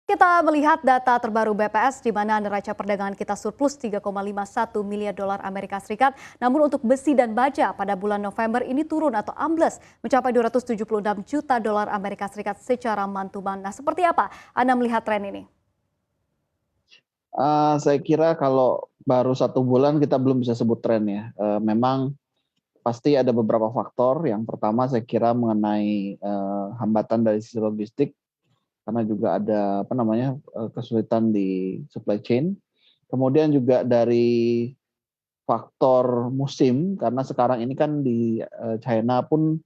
Kita melihat data terbaru BPS di mana neraca perdagangan kita surplus 3,51 miliar dolar Amerika Serikat. Namun untuk besi dan baja pada bulan November ini turun atau ambles mencapai 276 juta dolar Amerika Serikat secara month-to-month. Nah, seperti apa Anda melihat tren ini? Saya kira kalau baru 1 bulan kita belum bisa sebut tren ya. Memang pasti ada beberapa faktor. Yang pertama saya kira mengenai hambatan dari sisi logistik, karena juga ada kesulitan di supply chain. Kemudian juga dari faktor musim, karena sekarang ini kan di China pun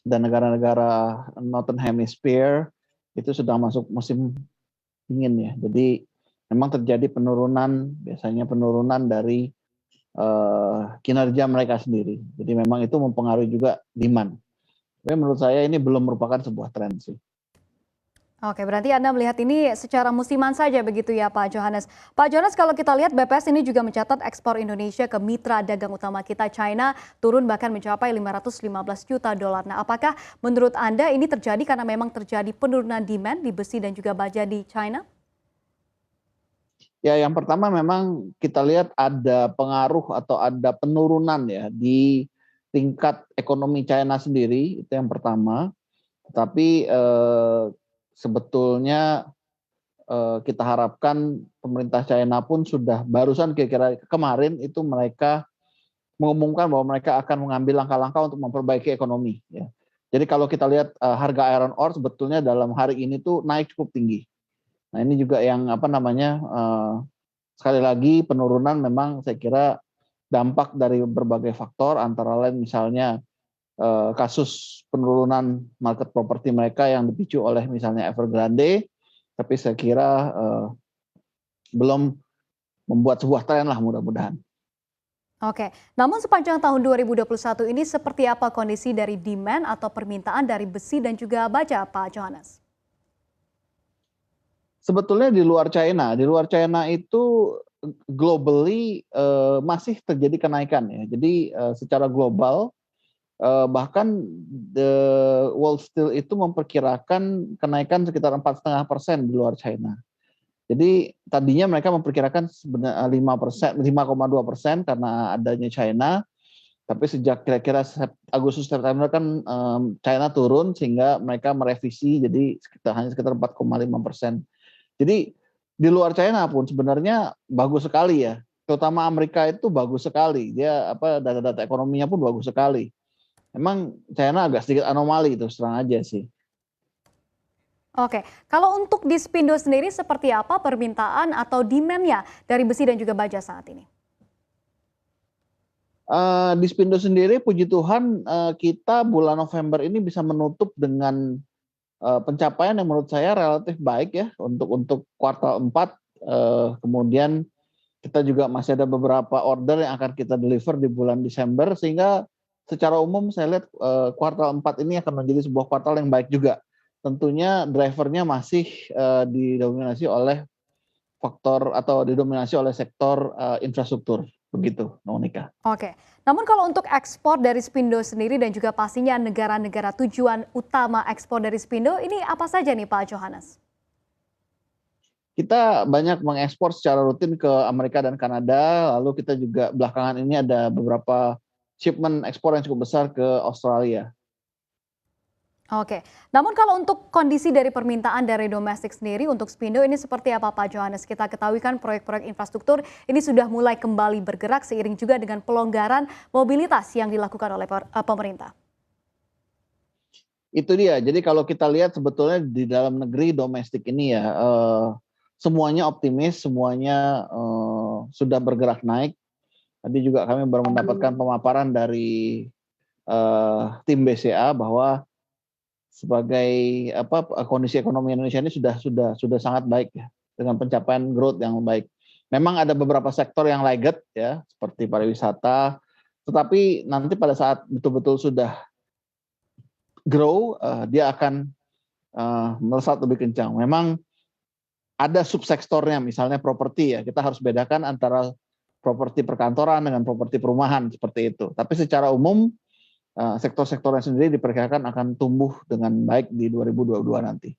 dan negara-negara Northern Hemisphere itu sudah masuk musim dingin ya. Jadi memang terjadi penurunan, biasanya penurunan dari kinerja mereka sendiri. Jadi memang itu mempengaruhi juga demand. Tapi menurut saya ini belum merupakan sebuah tren sih. Oke, berarti Anda melihat ini secara musiman saja begitu ya Pak Johannes. Pak Johannes, kalau kita lihat BPS ini juga mencatat ekspor Indonesia ke mitra dagang utama kita China turun bahkan mencapai 515 juta dolar. Nah, apakah menurut Anda ini terjadi karena memang terjadi penurunan demand di besi dan juga baja di China? Ya, yang pertama memang kita lihat ada pengaruh atau ada penurunan ya di tingkat ekonomi China sendiri, itu yang pertama. Tetapi sebetulnya kita harapkan pemerintah China pun sudah barusan kira-kira kemarin itu mereka mengumumkan bahwa mereka akan mengambil langkah-langkah untuk memperbaiki ekonomi. Ya. Jadi kalau kita lihat harga iron ore sebetulnya dalam hari ini tuh naik cukup tinggi. Nah ini juga yang sekali lagi penurunan memang saya kira dampak dari berbagai faktor, antara lain misalnya kasus penurunan market properti mereka yang dipicu oleh misalnya Evergrande, tapi saya kira belum membuat sebuah tren lah mudah-mudahan. Oke, namun sepanjang tahun 2021 ini seperti apa kondisi dari demand atau permintaan dari besi dan juga baja Pak Johannes? Sebetulnya di luar China itu globally masih terjadi kenaikan ya. Jadi secara global bahkan the Wall Steel itu memperkirakan kenaikan sekitar 4,5% di luar China. Jadi tadinya mereka memperkirakan sebenarnya 5,2% karena adanya China, tapi sejak kira-kira Agustus September kan China turun sehingga mereka merevisi jadi hanya sekitar 4,5%. Jadi di luar China pun sebenarnya bagus sekali ya, terutama Amerika itu bagus sekali. Dia data-data ekonominya pun bagus sekali. Memang China agak sedikit anomali itu, serang aja sih. Oke, kalau untuk di Spindo sendiri seperti apa permintaan atau demand-nya dari besi dan juga baja saat ini? Di Spindo sendiri puji Tuhan kita bulan November ini bisa menutup dengan pencapaian yang menurut saya relatif baik ya untuk kuartal 4. Kemudian kita juga masih ada beberapa order yang akan kita deliver di bulan Desember, sehingga secara umum saya lihat kuartal 4 ini akan menjadi sebuah kuartal yang baik juga. Tentunya drivernya masih didominasi oleh faktor atau didominasi oleh sektor infrastruktur, begitu Monica. Oke, namun kalau untuk ekspor dari Spindo sendiri dan juga pastinya negara-negara tujuan utama ekspor dari Spindo ini apa saja nih Pak Johannes? Kita banyak mengekspor secara rutin ke Amerika dan Kanada, lalu kita juga belakangan ini ada beberapa shipment ekspor yang cukup besar ke Australia. Oke, namun kalau untuk kondisi dari permintaan dari domestik sendiri untuk Spindo ini seperti apa Pak Johannes? Kita ketahui kan proyek-proyek infrastruktur ini sudah mulai kembali bergerak seiring juga dengan pelonggaran mobilitas yang dilakukan oleh pemerintah. Itu dia, jadi kalau kita lihat sebetulnya di dalam negeri domestik ini ya, semuanya optimis, semuanya sudah bergerak naik. Tadi juga kami baru mendapatkan pemaparan dari tim BCA bahwa sebagai kondisi ekonomi Indonesia ini sudah sangat baik ya, dengan pencapaian growth yang baik. Memang ada beberapa sektor yang lagged ya, seperti pariwisata, tetapi nanti pada saat betul-betul sudah grow, dia akan melesat lebih kencang. Memang ada subsektornya, misalnya properti ya, kita harus bedakan antara properti perkantoran dengan properti perumahan seperti itu. Tapi secara umum sektor-sektornya sendiri diperkirakan akan tumbuh dengan baik di 2022 nanti.